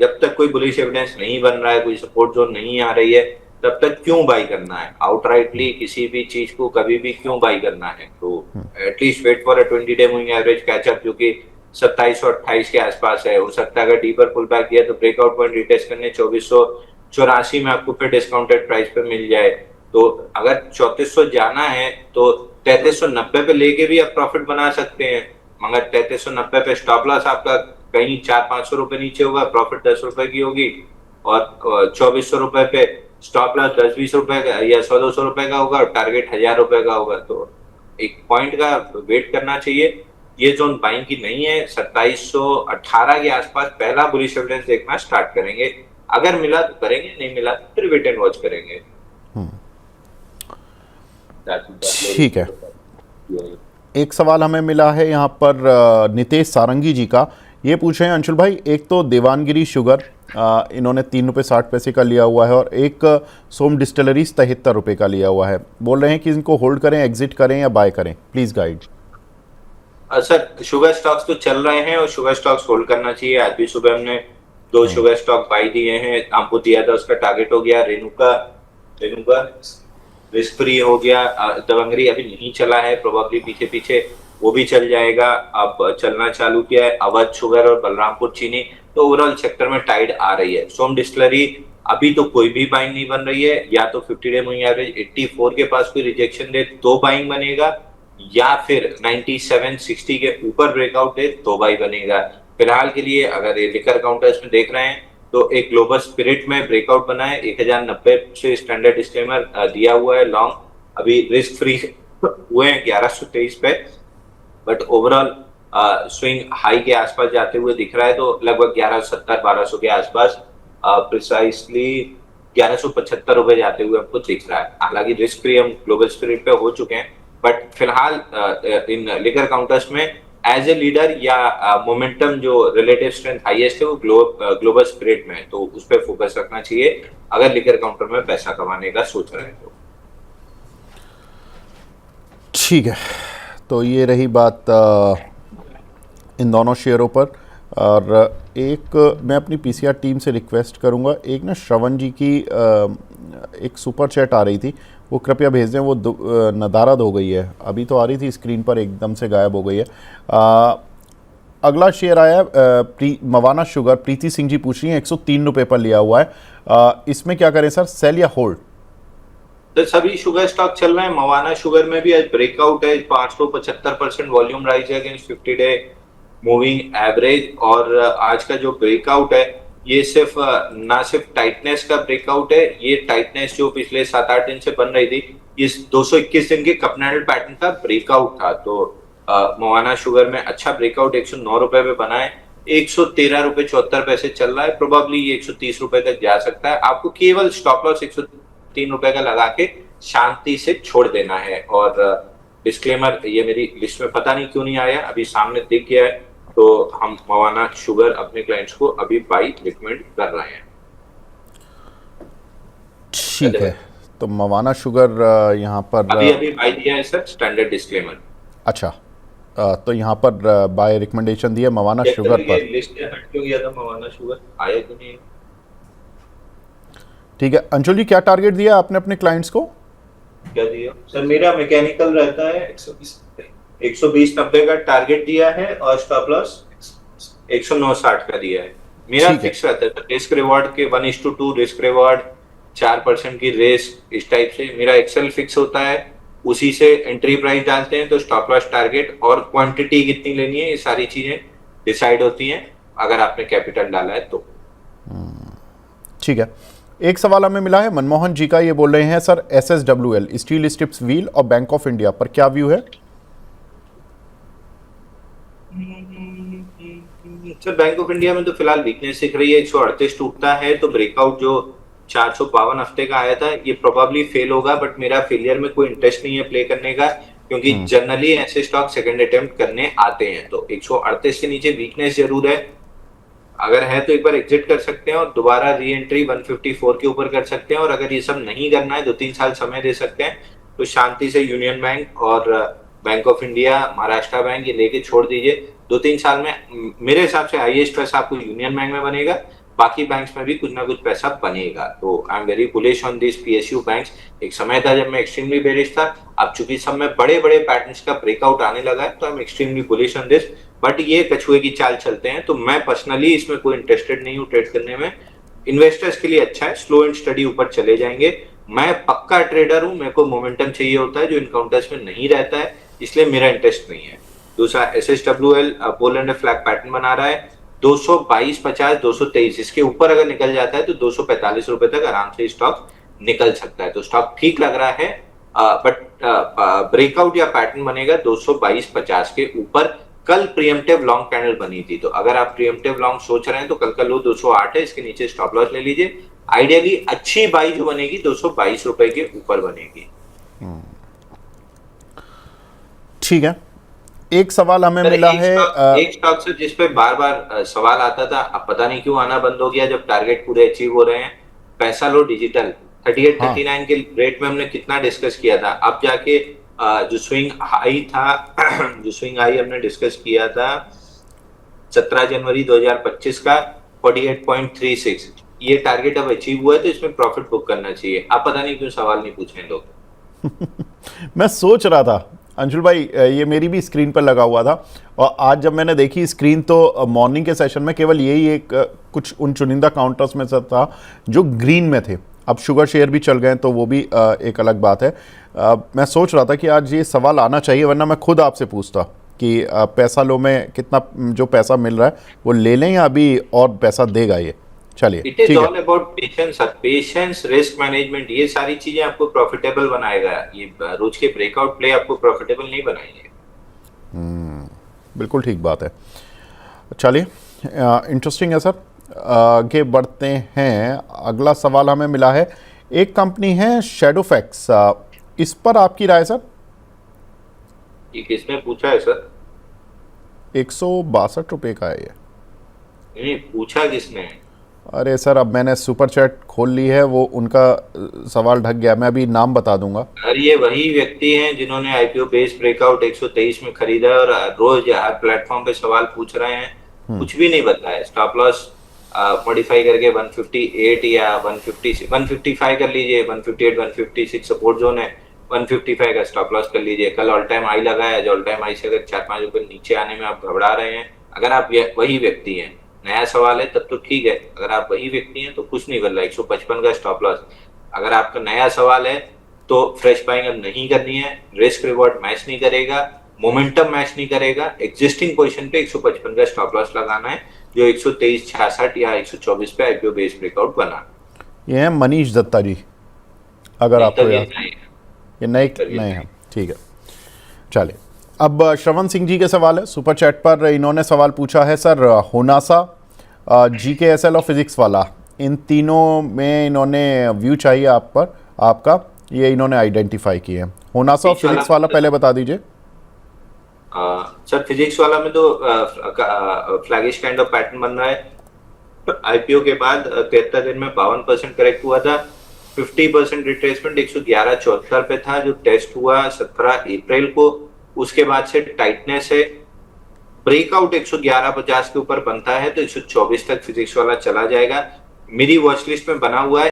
जब तक कोई बुलिश एविडेंस नहीं बन रहा है, कोई सपोर्ट जोन नहीं आ रही है, तब तक क्यों बाई करना है आउटराइटली किसी भी चीज को, कभी भी क्यों बाई करना है? तो एटलीस्ट वेट फॉर अ 20-डे मूविंग एवरेज कैचअप जो कि 2728 के आसपास है। हो सकता है अगर डीपर पुल बैक दिया तो ब्रेकआउट पॉइंट रिटेस्ट करने 2484 में आपको फिर डिस्काउंटेड प्राइस पे मिल जाए। तो अगर 3400 जाना है तो 3390 पे लेके भी आप प्रॉफिट बना सकते हैं, मगर 3390 पे स्टॉप लॉस आपका कहीं 400-500 रुपए नीचे होगा, प्रॉफिट 10 रुपए की होगी, और 2400 रुपए पे स्टॉप लॉस 10-20 रुपए का या 100-200 रुपए का होगा और टारगेट 1000 रुपए का होगा। तो एक पॉइंट का वेट करना चाहिए। ये जोन बाइंग की नहीं है। 2718 के आसपास पहला बुलिश एविडेंस देखना स्टार्ट करेंगे। अगर मिला तो करेंगे, नहीं मिला तो फिर वेट एंड वॉच करेंगे। ठीक है, एक सवाल हमें मिला है यहाँ पर नितेश सारंगी जी का। ये पूछ रहे हैं अंशुल भाई, एक तो देवानगिरी शुगर इन्होंने 3 रुपये 60 पैसे का लिया हुआ है और एक सोम डिस्टिलरीज 73 रुपये का लिया हुआ है। बोल रहे हैं कि इनको होल्ड करें, एग्जिट करें या बाय करें, please guide. Sir sugar stocks तो चल रहे हैं और शुगर स्टॉक्स होल्ड करना चाहिए। आज भी सुबह हमने 2 शुगर स्टॉक बाई दिए हैं, आपको दिया था, उसका टारगेट हो गया रेणुका रिस्क फ्री हो गया। दबंगरी अभी नहीं चला है, प्रोबेबली पीछे पीछे वो भी चल जाएगा। अब चलना चालू किया है अवध शुगर और बलरामपुर चीनी, तो ओवरऑल सेक्टर में टाइड आ रही है। सोम डिस्टिलरी अभी तो कोई भी बाइंग नहीं बन रही है, या तो 50-डे मूविंग एवरेज 84 के पास कोई रिजेक्शन दे तो बाइंग बनेगा, या फिर 9760 के ऊपर ब्रेकआउट दे तो बाई बनेगा। फिलहाल के लिए अगर ये लिकर काउंटर्स में देख रहे हैं तो एक ग्लोबल स्पिरिट में ब्रेकआउट बना है, 1090 से स्टैंडर्ड डिस्क्लेमर दिया हुआ है लॉन्ग, अभी रिस्क फ्री हुए हैं 1123 पे, बट ओवरऑल स्विंग हाई के आसपास जाते हुए दिख रहा है। तो लगभग 1170-1200 के आसपास प्रिसाइसली 1175 रुपए जाते हुए हमको दिख रहा है। हालांकि रिस्क फ्री हम ग्लोबल स्पिरिट पे हो चुके हैं, बट फिलहाल इन लिकर काउंटर्स में एज ए लीडर या मोमेंटम जो रिलेटिव स्ट्रेंथ हाईएस्ट है वो ग्लोबल स्पिरिट में है, तो उस पर फोकस रखना चाहिए अगर लिकर काउंटर में पैसा कमाने का सोच रहे हैं तो। ठीक है, तो ये रही बात इन दोनों शेयरों पर। और एक मैं अपनी पीसीआर टीम से रिक्वेस्ट करूंगा, एक ना श्रवण जी की एक सुपर चैट आ रही थी, वो कृपया भेज दें। वो नदारद हो गई है, अभी तो आ रही थी स्क्रीन पर, एकदम से गायब हो गई है। अगला शेयर आया मवाना शुगर, प्रीति सिंह जी पूछ रही हैं 103 रुपये पर लिया हुआ है, इसमें क्या करें सर, सेल या होल्ड? तो सभी शुगर स्टॉक चल रहे हैं। मवाना शुगर में भी आज ब्रेकआउट है, 575% वॉल्यूम राइज है अगेंस्ट 50-डे मूविंग एवरेज। और आज का जो ब्रेकआउट है ये सिर्फ ना सिर्फ टाइटनेस का ब्रेकआउट है, ये टाइटनेस जो पिछले 7-8 दिन से बन रही थी, इस 221 दिन के कपनैडल पैटर्न का ब्रेकआउट था। तो मवाना शुगर में अच्छा ब्रेकआउट 109 रुपए पे बना है, 113 रुपए 74 पैसे चल रहा है, प्रोबेबली ये 130 रुपए तक जा सकता है। आपको केवल स्टॉप लॉस 103 रुपए का लगा के शांति से छोड़ देना है। और डिस्क्लेमर, ये मेरी लिस्ट में पता नहीं क्यों नहीं आया, अभी सामने दिख गया है, तो हम मवाना शुगर अपने क्लाइंट्स को अभी बाई रिकमेंड कर रहे हैं। ठीक है, तो मवाना शुगर यहाँ पर अभी बाई दिया है सर, स्टैंडर्ड डिस्क्लेमर। अच्छा, तो यहाँ पर बाय रिकमेंडेशन दिया मवाना शुगर पर। लिस्ट में हट क्यों गया था मवाना शुगर, आया क्यों नहीं? ठीक है, अंशुल जी क्या टारगेट दिया आपने अपने क्लाइंट्स को? क्या दिया सर? मेरा मैकेनिकल रहता है 120-90 का टारगेट दिया है और स्टॉप लॉस 109-60 का दिया है। मेरा फिक्स रहता है रिस्क रिवॉर्ड के 1:2 रिस्क रिवॉर्ड, 4% की रिस्क, इस टाइप से मेरा एक्सेल फिक्स होता है, उसी से एंट्री प्राइस डालते हैं तो स्टॉप लॉस टारगेट और क्वांटिटी कितनी लेनी है, ये सारी चीजें डिसाइड होती हैं अगर आपने कैपिटल डाला है तो। ठीक है, एक सवाल हमें मिला है मनमोहन जी का, ये बोल रहे हैं sir SSWL steel strips wheel और बैंक ऑफ इंडिया पर क्या व्यू है? सर बैंक ऑफ इंडिया में तो फिलहाल वीकनेस दिख रही है, 138 टूटता है तो ब्रेकआउट जो 452 हफ्ते का आया था ये प्रोबेबली फेल होगा, बट मेरा फेलियर में कोई इंटरेस्ट नहीं है प्ले करने का, क्योंकि जनरली ऐसे स्टॉक सेकंड अटेम्प्ट करने आते हैं। तो 138 के नीचे वीकनेस जरूर है, अगर है तो एक बार एग्जिट कर सकते हैं और दोबारा री एंट्री 154 के ऊपर कर सकते हैं। और अगर ये सब नहीं करना है, 2-3 साल समय दे सकते हैं, तो शांति से यूनियन बैंक और bank of India, Maharashtra bank ये लेके छोड़ दीजिए। 2-3 साल में मेरे हिसाब से हाईएस्ट पैसा आपको यूनियन बैंक में बनेगा, बाकी बैंक्स में भी कुछ ना कुछ पैसा बनेगा। तो I am very bullish on this PSU banks. एक समय था जब मैं एक्सट्रीमली बेरिश था, अब चूंकि सब में बड़े बड़े पैटर्न्स का ब्रेकआउट आने लगा है तो I am extremely bullish on this. But ये कछुए की चाल चलते हैं, तो मैं पर्सनली इसमें कोई इंटरेस्टेड नहीं हूँ ट्रेड करने में। इन्वेस्टर्स के लिए अच्छा है, स्लो एंड स्टडी ऊपर चले जाएंगे। मैं पक्का ट्रेडर हूं, मेरे को मोमेंटम चाहिए होता है जो इनकाउंटर्स में नहीं रहता है, इसलिए मेरा इंटरेस्ट नहीं है। दूसरा SHWL पोलैंड फ्लैग पैटर्न बना रहा है 222.50 223, इसके ऊपर अगर निकल जाता है तो 245 रुपए तक आराम से स्टॉक निकल सकता है। तो स्टॉक ठीक लग रहा है, बट ब्रेकआउट या पैटर्न बनेगा 222.50 के ऊपर। कल प्रीएम्प्टिव लॉन्ग कैंडल बनी थी, तो अगर आप प्रीएम्प्टिव लॉन्ग सोच रहे हैं तो कल का लो 208 है, इसके नीचे स्टॉप लॉस ले लीजिए। आइडियली अच्छी बाई जो बनेगी 222 रुपए के ऊपर बनेगी। ठीक है, एक सवाल हमें मिला है एक स्टॉक से जिस पे बार बार सवाल आता था, अब पता नहीं क्यों आना बंद हो गया जब टारगेट पूरे अचीव हो रहे हैं। पैसा लो डिजिटल 38 हाँ। 39 के रेट में हमने कितना डिस्कस किया था। अब जाके जो स्विंग हाई था जो स्विंग हाई हमने डिस्कस किया था 17 जनवरी 2025 का 48.36, ये टारगेट अब अचीव हुआ है, तो इसमें प्रॉफिट बुक करना चाहिए। अब पता नहीं क्यों सवाल नहीं पूछे लोग। मैं सोच रहा था अंशुल भाई, ये मेरी भी स्क्रीन पर लगा हुआ था, और आज जब मैंने देखी स्क्रीन तो मॉर्निंग के सेशन में केवल यही एक कुछ उन चुनिंदा काउंटर्स में से था जो ग्रीन में थे। अब शुगर शेयर भी चल गए तो वो भी एक अलग बात है। मैं सोच रहा था कि आज ये सवाल आना चाहिए, वरना मैं खुद आपसे पूछता कि पैसा लो में कितना जो पैसा मिल रहा है वो ले लें या अभी और पैसा देगा ये। चलिए, it is all about patience, patience, risk management, ये सारी चीजें आपको प्रॉफिटेबल बनाएगा। ये रोज के ब्रेकआउट प्ले आपको प्रॉफिटेबल नहीं बनाएंगे। बिल्कुल ठीक बात है। चलिए, इंटरेस्टिंग है सर। आगे बढ़ते हैं। अगला सवाल हमें मिला है, एक कंपनी है शैडोफैक्स, इस पर आपकी राय सर? ये किसने पूछा है सर? 162 रुपये का है ये। नहीं, पूछा किसने? अरे सर, अब मैंने सुपर चैट खोल ली है, वो उनका सवाल ढक गया, मैं अभी नाम बता दूंगा। अरे ये वही व्यक्ति हैं जिन्होंने आईपीओ बेस ब्रेकआउट 123 में खरीदा है और रोज हर प्लेटफॉर्म पे सवाल पूछ रहे हैं। कुछ भी नहीं बताया। स्टॉप लॉस मॉडिफाई करके 158 या 150 155 कर लीजिए। 158 156 सपोर्ट जोन है, 155 का स्टॉप लॉस कर लीजिए। कल ऑल टाइम हाई लगाया, जो ऑल टाइम हाई से अगर 4-5 रुपए नीचे आने में आप घबरा रहे हैं, अगर आप वही व्यक्ति हैं, नया सवाल है तब तो ठीक है। अगर आप वही व्यक्ति हैं तो कुछ नहीं कर रहा। 155 का स्टॉप लॉस। अगर आपका नया सवाल है तो फ्रेश बाइंग अब नहीं करनी है। रिस्क रिवॉर्ड मैच नहीं करेगा, मोमेंटम मैच नहीं करेगा। एग्जिस्टिंग पोजीशन पे 155 का स्टॉप लॉस लगाना है, जो 123.66 या 124 पे आईपीओ बेस ब्रेकआउट बना। ये है मनीष दत्ता जी, अगर आपको याद। ये नए हैं, ठीक है। चलिए, अब श्रवण सिंह जी के सवाल है सुपर चैट पर। इन्होंने सवाल पूछा है सर, होनासा, GKSL और फिजिक्स वाला, इन तीनों में इन्होंने व्यू चाहिए आप पर, आपका। ये इन्होंने आइडेंटिफाई किए हैं। होनासा और फिजिक्स वाला पहले बता दीजिए। सर फिजिक्स वाला में तो फ्लैगिश काइंड ऑफ पैटर्न बन रहा है। आईपीओ के बाद 73 दिन में 52% करेक्ट हुआ था। 50% रिट्रेसमेंट 111.74 पे था, जो टेस्ट हुआ 17 अप्रैल को। उसके बाद से टाइटनेस है। ब्रेकआउट 111.50 के ऊपर बनता है तो 124 तक फिजिक्स वाला चला जाएगा। मेरी वॉच लिस्ट में बना हुआ है।